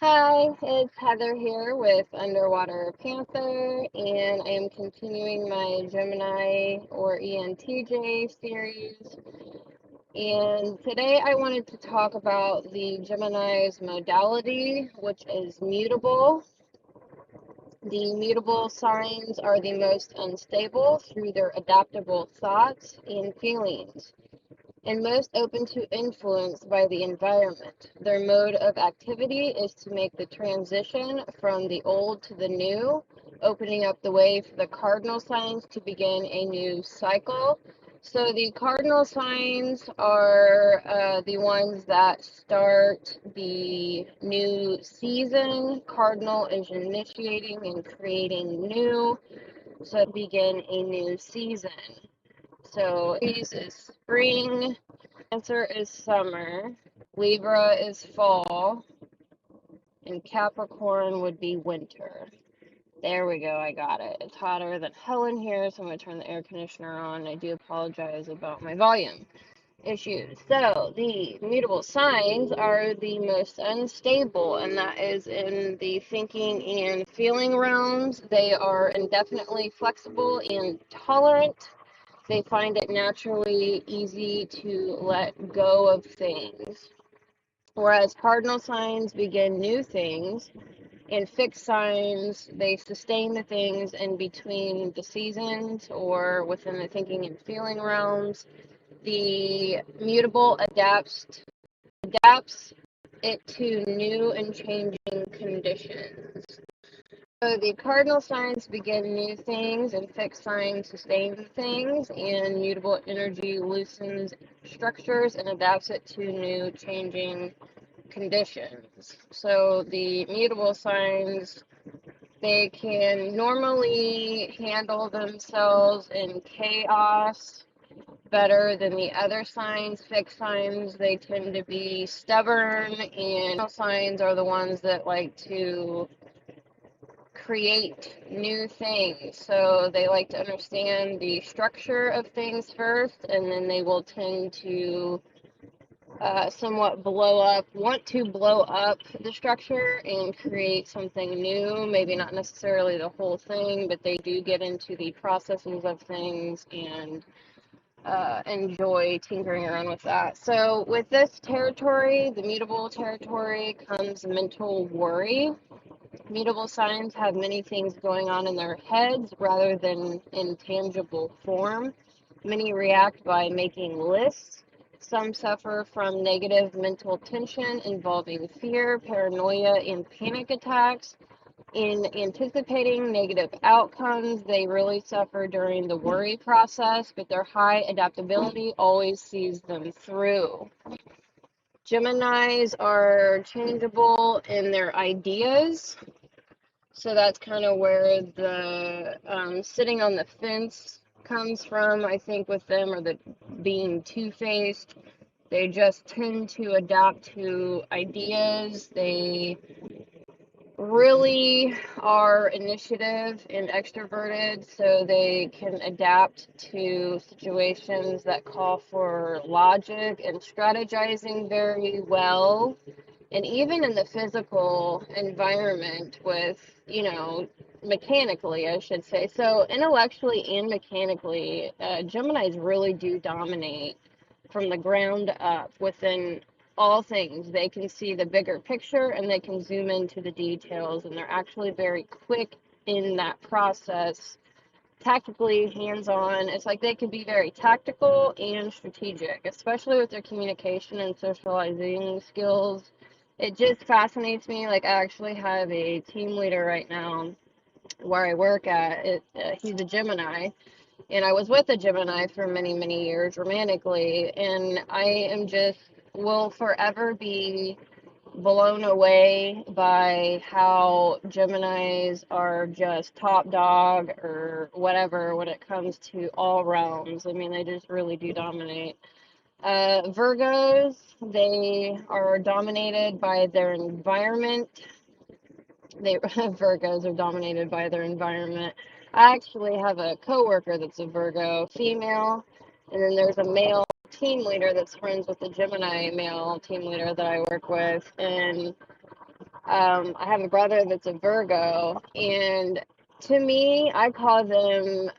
Hi, it's Heather here with Underwater Panther, and I am continuing my Gemini or ENTJ series. And today I wanted to talk about the Gemini's modality, which is mutable. The mutable signs are the most unstable through their adaptable thoughts and feelings, and most open to influence by the environment. Their mode of activity is to make the transition from the old to the new, opening up the way for the cardinal signs to begin a new cycle. So the cardinal signs are the ones that start the new season. Cardinal is initiating and creating new, so begin a new season. So Aries is spring, Cancer is summer, Libra is fall, and Capricorn would be winter. There we go, I got it. It's hotter than hell in here, so I'm going to turn the air conditioner on. I do apologize about my volume issues. So, the mutable signs are the most unstable, and that is in the thinking and feeling realms. They are indefinitely flexible and tolerant. They find it naturally easy to let go of things. Whereas cardinal signs begin new things, and fixed signs, they sustain the things in between the seasons or within the thinking and feeling realms. The mutable adapts it to new and changing conditions. So the cardinal signs begin new things, and fixed signs sustain things, and mutable energy loosens structures and adapts it to new changing conditions. So the mutable signs, they can normally handle themselves in chaos better than the other signs. Fixed signs, they tend to be stubborn, and signs are the ones that like to create new things. So they like to understand the structure of things first, and then they will tend to somewhat want to blow up the structure and create something new. Maybe not necessarily the whole thing, but they do get into the processes of things and enjoy tinkering around with that. So with this territory, the mutable territory, comes mental worry. Mutable signs have many things going on in their heads rather than in tangible form. Many react by making lists. Some suffer from negative mental tension involving fear, paranoia, and panic attacks. In anticipating negative outcomes, they really suffer during the worry process, but their high adaptability always sees them through. Geminis are changeable in their ideas. So that's kind of where the sitting on the fence comes from, I think, with them, or the being two-faced. They just tend to adapt to ideas. They really are initiative and extroverted, so they can adapt to situations that call for logic and strategizing very well. And even in the physical environment with, mechanically, I should say. So intellectually and mechanically, Geminis really do dominate from the ground up within all things. They can see the bigger picture and they can zoom into the details, and they're actually very quick in that process. Tactically hands-on. It's like they can be very tactical and strategic, especially with their communication and socializing skills. It just fascinates me. Like, I actually have a team leader right now where I work at. He's a Gemini, and I was with a Gemini for many, many years romantically, and I am just will forever be blown away by how Geminis are just top dog or whatever when it comes to all realms. I mean, they just really do dominate. Virgos, they are dominated by their environment. Virgos are dominated by their environment. I actually have a coworker that's a Virgo female, and then there's a male team leader that's friends with the Gemini male team leader that I work with, and I have a brother that's a Virgo, and to me, I call them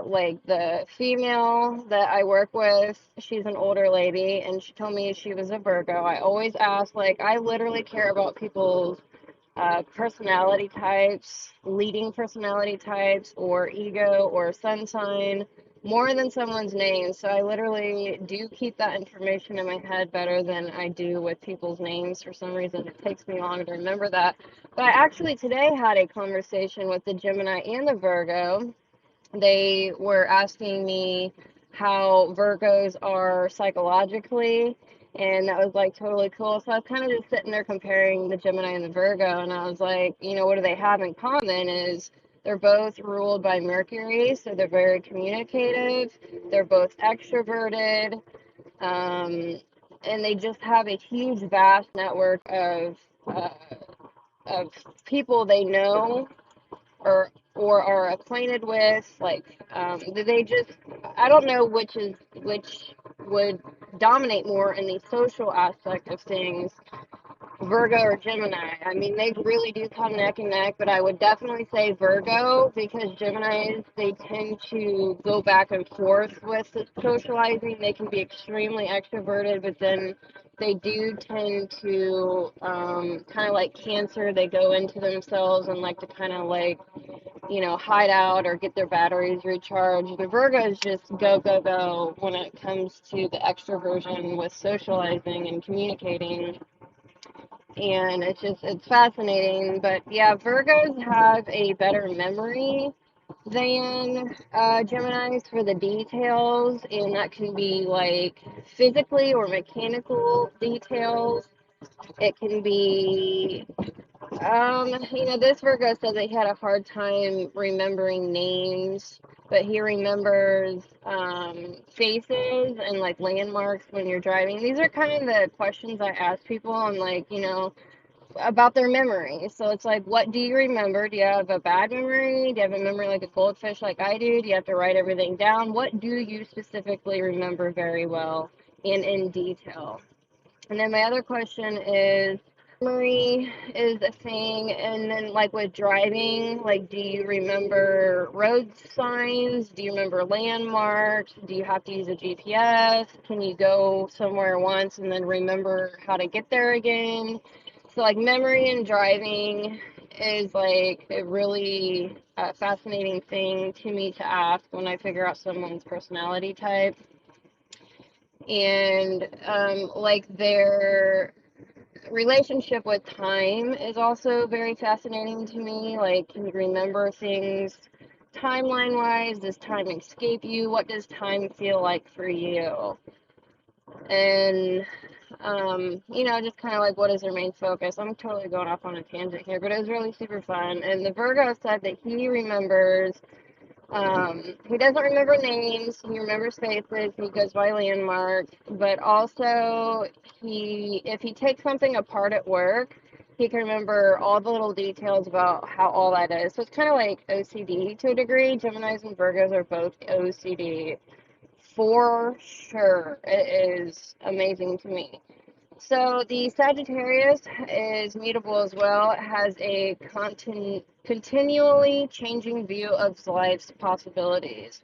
like the female that I work with. She's an older lady, and she told me she was a Virgo. I always ask, like, I literally care about people's personality types, leading personality types, or ego or sun sign more than someone's name. So I literally do keep that information in my head better than I do with people's names. For some reason, it takes me longer to remember that. But I actually today had a conversation with the Gemini and the Virgo. They were asking me how Virgos are psychologically, and that was like totally cool. So I was kind of just sitting there comparing the Gemini and the Virgo, and I was like, you know, what do they have in common is they're both ruled by Mercury, so they're very communicative, they're both extroverted, and they just have a huge, vast network of people they know or are acquainted with, like they just, I don't know which would dominate more in the social aspect of things, Virgo or Gemini. I mean, they really do come neck and neck, but I would definitely say Virgo, because Geminis, they tend to go back and forth with the socializing. They can be extremely extroverted, but then they do tend to kind of like Cancer, they go into themselves and like to kind of like, you know, hide out or get their batteries recharged. The Virgos just go, go, go when it comes to the extroversion with socializing and communicating. And it's fascinating. But yeah, Virgos have a better memory than Geminis for the details, and that can be like physically or mechanical details. It can be you know, this Virgo said that he had a hard time remembering names, but he remembers faces and like landmarks when you're driving. These are kind of the questions I ask people on, like, you know, about their memory. So it's like, what do you remember? Do you have a bad memory? Do you have a memory like a goldfish like I do? Do you have to write everything down? What do you specifically remember very well and in detail? And then my other question is, memory is a thing, and then like with driving, like, do you remember road signs? Do you remember landmarks? Do you have to use a GPS? Can you go somewhere once and then remember how to get there again? So like memory and driving is like a really fascinating thing to me to ask when I figure out someone's personality type. And like their relationship with time is also very fascinating to me. Like, can you remember things timeline wise? Does time escape you? What does time feel like for you? And you know, just kind of like, what is their main focus? I'm totally going off on a tangent here, but it was really super fun. And the Virgo said that he remembers, he doesn't remember names, he remembers faces, he goes by landmarks, but also if he takes something apart at work, he can remember all the little details about how all that is. So it's kind of like OCD to a degree. Geminis and Virgos are both OCD for sure. It is amazing to me. So the Sagittarius is mutable as well. It has a continually changing view of life's possibilities.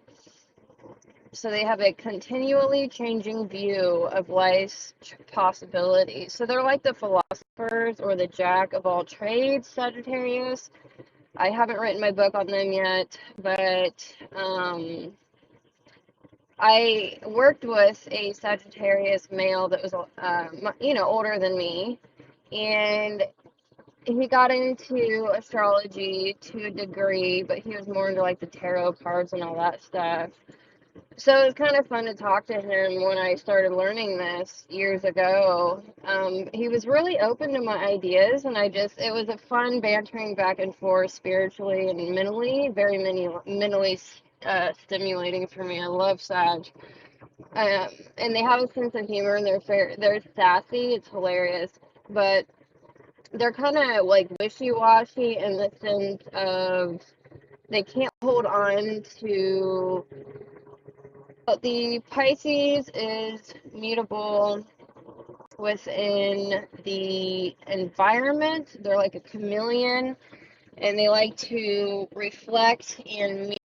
So they have a continually changing view of life's possibilities. So they're like the philosophers or the jack of all trades, Sagittarius. I haven't written my book on them yet, but I worked with a Sagittarius male that was, you know, older than me, and he got into astrology to a degree, but he was more into like the tarot cards and all that stuff. So it was kind of fun to talk to him when I started learning this years ago. He was really open to my ideas, and it was a fun bantering back and forth spiritually and mentally, very mentally stimulating for me. I love Sag. And they have a sense of humor, and they're sassy. It's hilarious, but they're kind of like wishy-washy in the sense of they can't hold on to. But the Pisces is mutable, within the environment. They're like a chameleon, and they like to reflect and mirror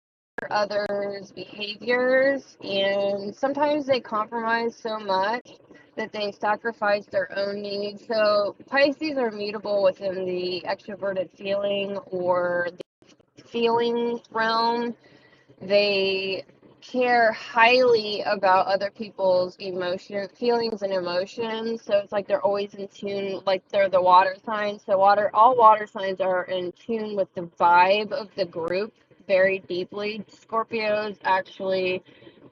others' behaviors, and sometimes they compromise so much that they sacrifice their own needs. So Pisces are mutable within the extroverted feeling or the feeling realm. They care highly about other people's feelings and emotions. So it's like they're always in tune, like they're the water signs. So all water signs are in tune with the vibe of the group very deeply. Scorpios actually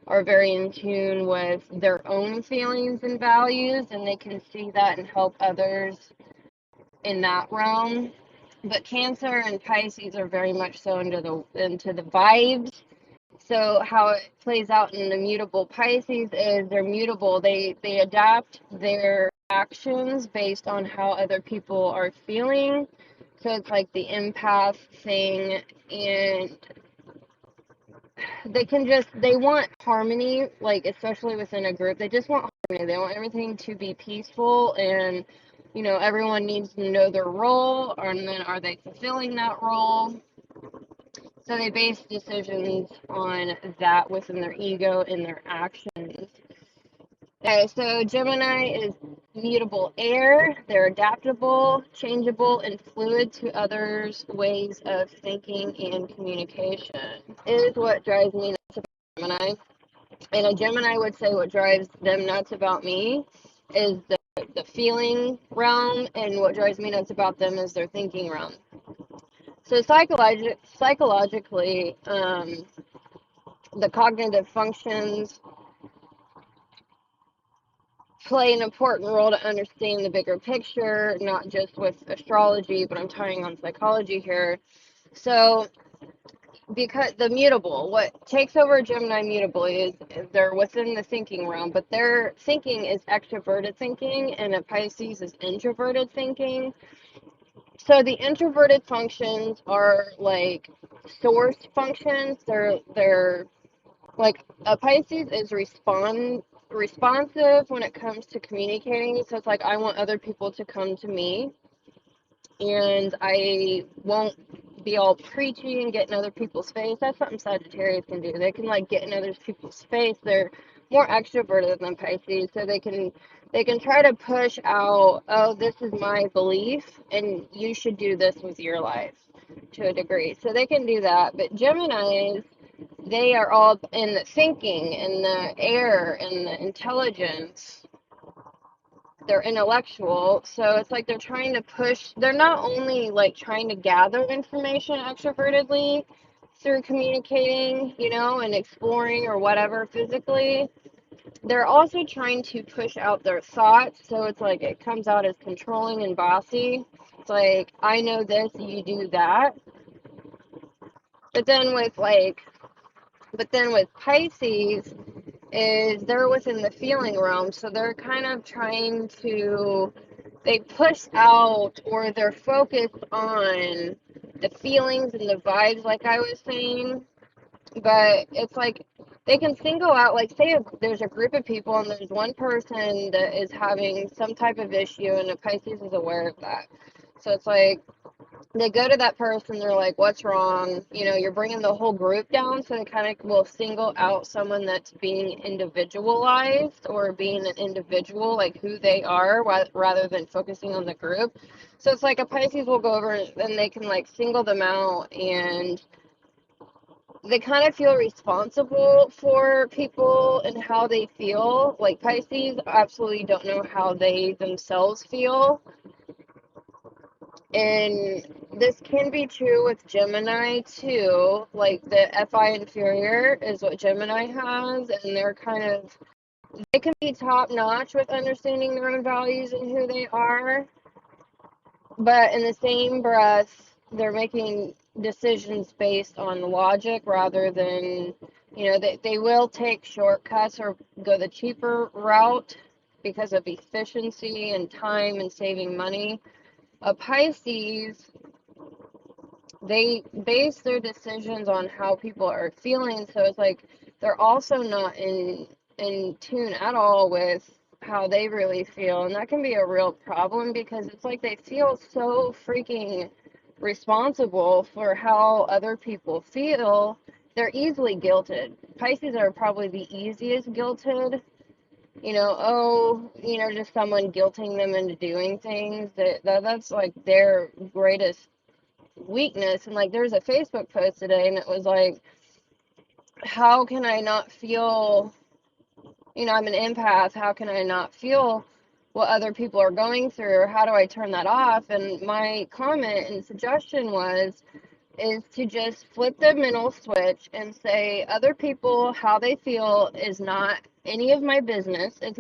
are very in tune with their own feelings and values, and they can see that and help others in that realm. But Cancer and Pisces are very much so into the vibes. So how it plays out in the mutable Pisces is they're mutable. They adapt their actions based on how other people are feeling. So it's like the empath thing, and they want harmony, like especially within a group. They just want harmony. They want everything to be peaceful, and everyone needs to know their role, and then are they fulfilling that role? So they base decisions on that within their ego and their actions. Okay, so Gemini is mutable air. They're adaptable, changeable, and fluid to others' ways of thinking and communication. It is what drives me nuts about Gemini. And a Gemini would say what drives them nuts about me is the feeling realm, and what drives me nuts about them is their thinking realm. So psychologically, the cognitive functions play an important role to understand the bigger picture, not just with astrology, but I'm tying on psychology here. So, because the mutable, what takes over Gemini mutable is they're within the thinking realm, but their thinking is extroverted thinking, and a Pisces is introverted thinking. So the introverted functions are like source functions. They're like a Pisces is responsive when it comes to communicating. So it's like I want other people to come to me, and I won't be all preachy and get in other people's face. That's something Sagittarius can do. They can like get in other people's face. They're more extroverted than Pisces, so they can try to push out, oh, this is my belief, and you should do this with your life to a degree. So they can do that. But Geminis, they are all in the thinking and the air and the intelligence. They're intellectual, so it's like they're trying to push. They're not only like trying to gather information extrovertedly through communicating, and exploring or whatever physically. They're also trying to push out their thoughts, so it's like it comes out as controlling and bossy. It's like, I know this, you do that. But then with Pisces, is they're within the feeling realm, so they're kind of trying to, they push out, or they're focused on the feelings and the vibes, like I was saying. But it's like they can single out, like say there's a group of people and there's one person that is having some type of issue, and the Pisces is aware of that. So it's like they go to that person, they're like, what's wrong? You're bringing the whole group down, so they kind of will single out someone that's being individualized or being an individual, like who they are, rather than focusing on the group. So it's like a Pisces will go over and they can like single them out, and they kind of feel responsible for people and how they feel. Like Pisces absolutely don't know how they themselves feel. And this can be true with Gemini too. Like the FI inferior is what Gemini has, and they can be top notch with understanding their own values and who they are. But in the same breath, they're making decisions based on logic rather than, they will take shortcuts or go the cheaper route because of efficiency and time and saving money. A Pisces, they base their decisions on how people are feeling, so it's like they're also not in tune at all with how they really feel. And that can be a real problem because it's like they feel so freaking responsible for how other people feel. They're easily guilted. Pisces are probably the easiest guilted. Just someone guilting them into doing things. That's like their greatest weakness. And like there's a Facebook post today and it was like, how can I not feel, I'm an empath, how can I not feel what other people are going through, or how do I turn that off? And my comment and suggestion is to just flip the mental switch and say other people, how they feel is not any of my business. It's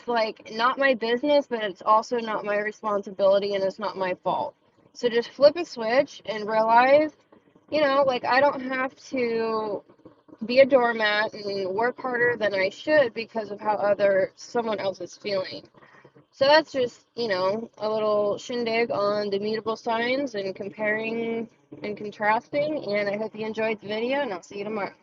like not my business, but it's also not my responsibility and it's not my fault. So just flip a switch and realize, like I don't have to be a doormat and work harder than I should because of how someone else is feeling. So that's just, a little shindig on the mutable signs and comparing and contrasting. And I hope you enjoyed the video, and I'll see you tomorrow.